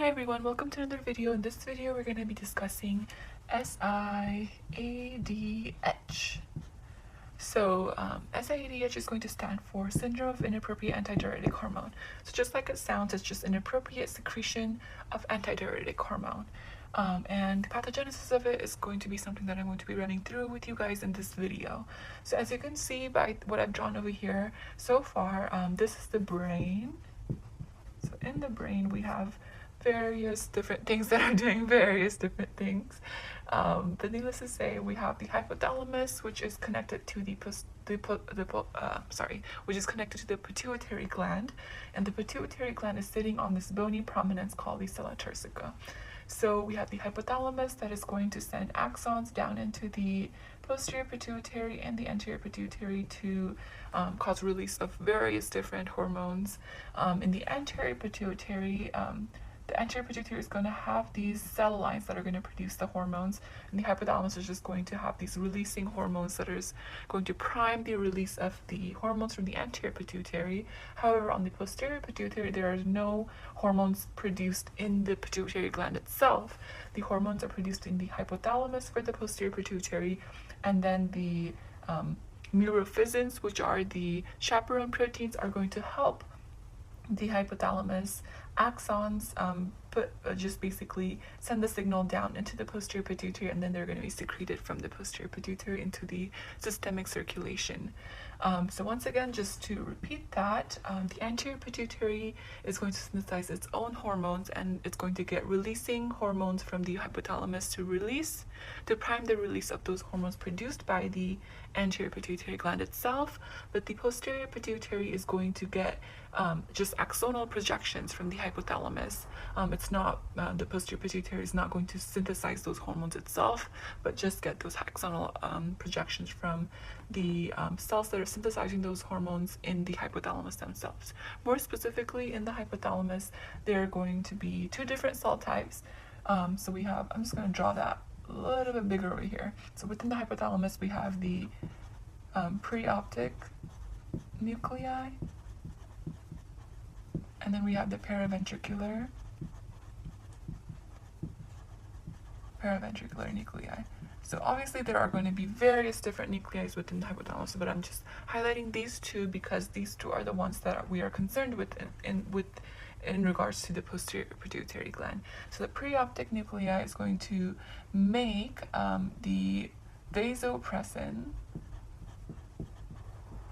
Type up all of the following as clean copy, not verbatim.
Hi everyone, welcome to another video. In this video we're going to be discussing SIADH. So SIADH is going to stand for Syndrome of Inappropriate Antidiuretic Hormone. So just like it sounds, it's just inappropriate secretion of antidiuretic hormone. And the pathogenesis of it is going to be something that I'm going to be running through with you guys in this video. So as you can see by what I've drawn over here so far, this is the brain. So in the brain we have various different things that are doing various different things. But needless to say, we have the hypothalamus, which is connected to the pituitary gland, and the pituitary gland is sitting on this bony prominence called the sella turcica. So we have the hypothalamus that is going to send axons down into the posterior pituitary and the anterior pituitary to cause release of various different hormones. In the anterior pituitary, the anterior pituitary is going to have these cell lines that are going to produce the hormones, and the hypothalamus is just going to have these releasing hormones that is going to prime the release of the hormones from the anterior pituitary. However, on the posterior pituitary, there are no hormones produced in the pituitary gland itself. The hormones are produced in the hypothalamus for the posterior pituitary, and then the neurophysins, which are the chaperone proteins, are going to help the hypothalamus axons just basically send the signal down into the posterior pituitary, and then they're going to be secreted from the posterior pituitary into the systemic circulation. So once again, just to repeat that, the anterior pituitary is going to synthesize its own hormones, and it's going to get releasing hormones from the hypothalamus to prime the release of those hormones produced by the anterior pituitary gland itself. But the posterior pituitary is going to get just axonal projections from the hypothalamus. The posterior pituitary is not going to synthesize those hormones itself, but just get those axonal projections from the cells that are synthesizing those hormones in the hypothalamus themselves. More specifically, in the hypothalamus, there are going to be two different cell types. So we have, I'm just going to draw that a little bit bigger over here. So within the hypothalamus, we have the preoptic nuclei, and then we have the paraventricular nuclei. So obviously there are going to be various different nuclei within the hypothalamus, but I'm just highlighting these two because these two are the ones that we are concerned with in regards to the posterior pituitary gland. So the preoptic nuclei is going to make the vasopressin,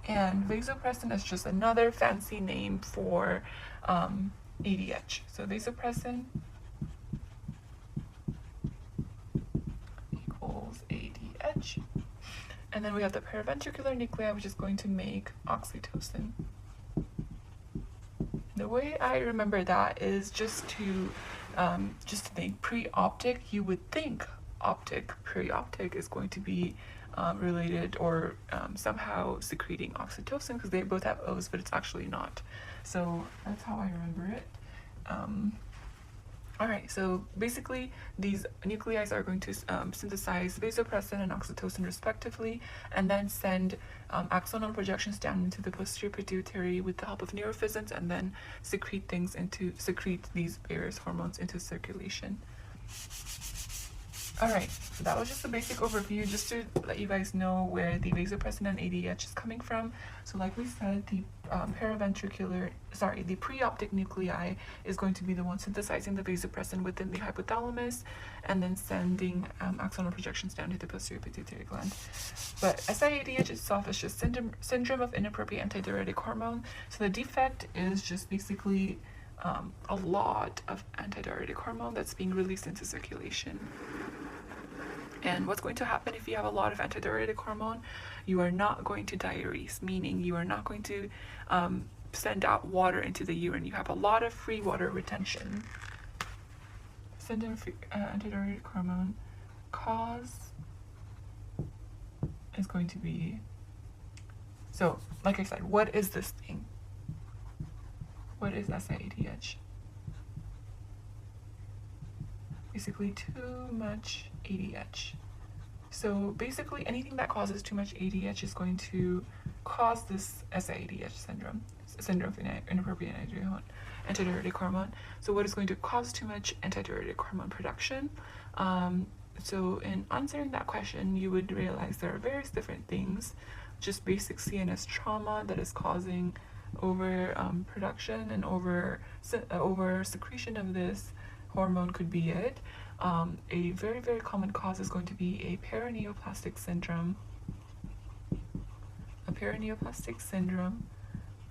and vasopressin is just another fancy name for ADH. So vasopressin equals ADH. And then we have the paraventricular nuclei, which is going to make oxytocin. The way I remember that is just to think preoptic. You would think optic, perioptic is going to be related or somehow secreting oxytocin, because they both have O's, but it's actually not. So that's how I remember it. Alright, so basically these nuclei are going to synthesize vasopressin and oxytocin respectively, and then send axonal projections down into the posterior pituitary with the help of neurophysins, and then secrete these various hormones into circulation. Alright, so that was just a basic overview, just to let you guys know where the vasopressin and ADH is coming from. So like we said, the the preoptic nuclei is going to be the one synthesizing the vasopressin within the hypothalamus, and then sending axonal projections down to the posterior pituitary gland. But SIADH itself is just syndrome of inappropriate antidiuretic hormone. So the defect is just basically a lot of antidiuretic hormone that's being released into circulation. And what's going to happen if you have a lot of antidiuretic hormone? You are not going to diurese, meaning you are not going to send out water into the urine. You have a lot of free water retention. Syndrome of antidiuretic hormone cause is going to be, so like I said, what is this thing? What is SIADH? Basically too much ADH. So basically anything that causes too much ADH is going to cause this SIADH syndrome. syndrome of inappropriate antidiuretic hormone. So what is going to cause too much antidiuretic hormone production? So in answering that question, you would realize there are various different things. Just basic CNS trauma that is causing over production and over secretion of this hormone could be it. A very, very common cause is going to be a paraneoplastic syndrome. A paraneoplastic syndrome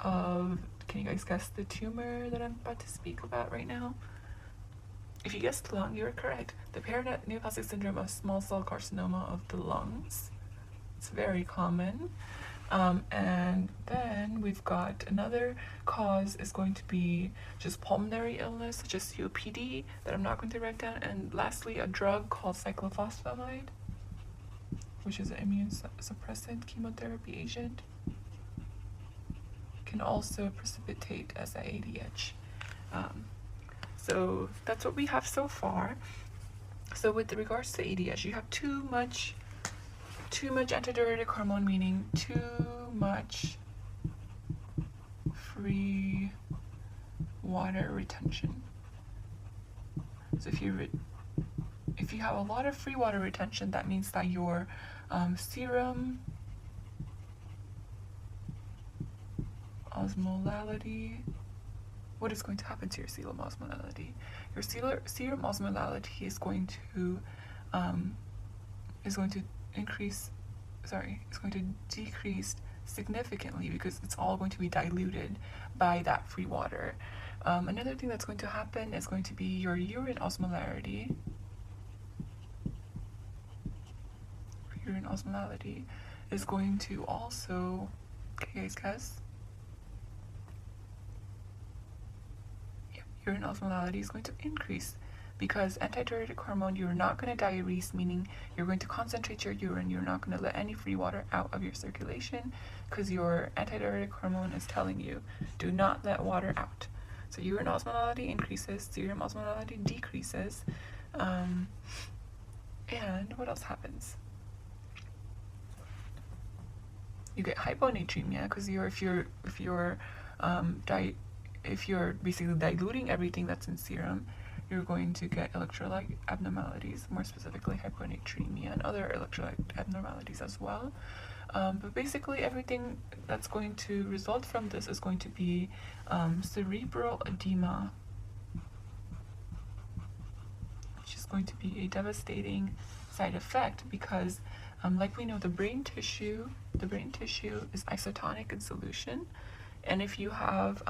of, can you guys guess the tumor that I'm about to speak about right now? If you guessed lung, you're correct. The paraneoplastic syndrome of small cell carcinoma of the lungs. It's very common. And then we've got another cause is going to be just pulmonary illness, such as COPD, that I'm not going to write down. And lastly, a drug called cyclophosphamide, which is an immune suppressant chemotherapy agent, can also precipitate SIADH. So that's what we have so far. So with regards to ADH, you have too much antidiuretic hormone, meaning too much free water retention. So if you have a lot of free water retention, that means that your serum osmolality, what is going to happen to your serum osmolality? Your serum osmolality is going to decrease significantly because it's all going to be diluted by that free water. Another thing that's going to happen is going to be your urine osmolarity. Urine osmolality is going to also, can you guys guess? Urine osmolality is going to increase because antidiuretic hormone, you're not going to diurese, meaning you're going to concentrate your urine. You're not going to let any free water out of your circulation because your antidiuretic hormone is telling you, do not let water out. So urine osmolality increases, serum osmolality decreases, and what else happens? You get hyponatremia because if you're basically diluting everything that's in serum, you're going to get electrolyte abnormalities, more specifically hyponatremia and other electrolyte abnormalities as well. But basically everything that's going to result from this is going to be cerebral edema, which is going to be a devastating side effect because like we know, the brain tissue is isotonic in solution, and if you have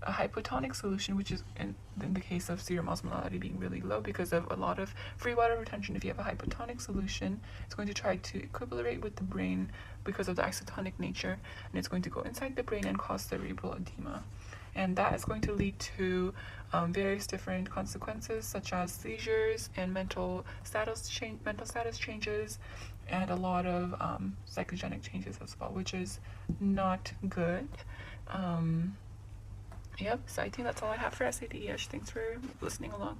a hypotonic solution, which is in the case of serum osmolality being really low because of a lot of free water retention, if you have a hypotonic solution, it's going to try to equilibrate with the brain because of the isotonic nature, and it's going to go inside the brain and cause cerebral edema. And that is going to lead to various different consequences, such as seizures and mental status changes, and a lot of psychogenic changes as well, which is not good. Yep, so I think that's all I have for SIADH. Thanks for listening along.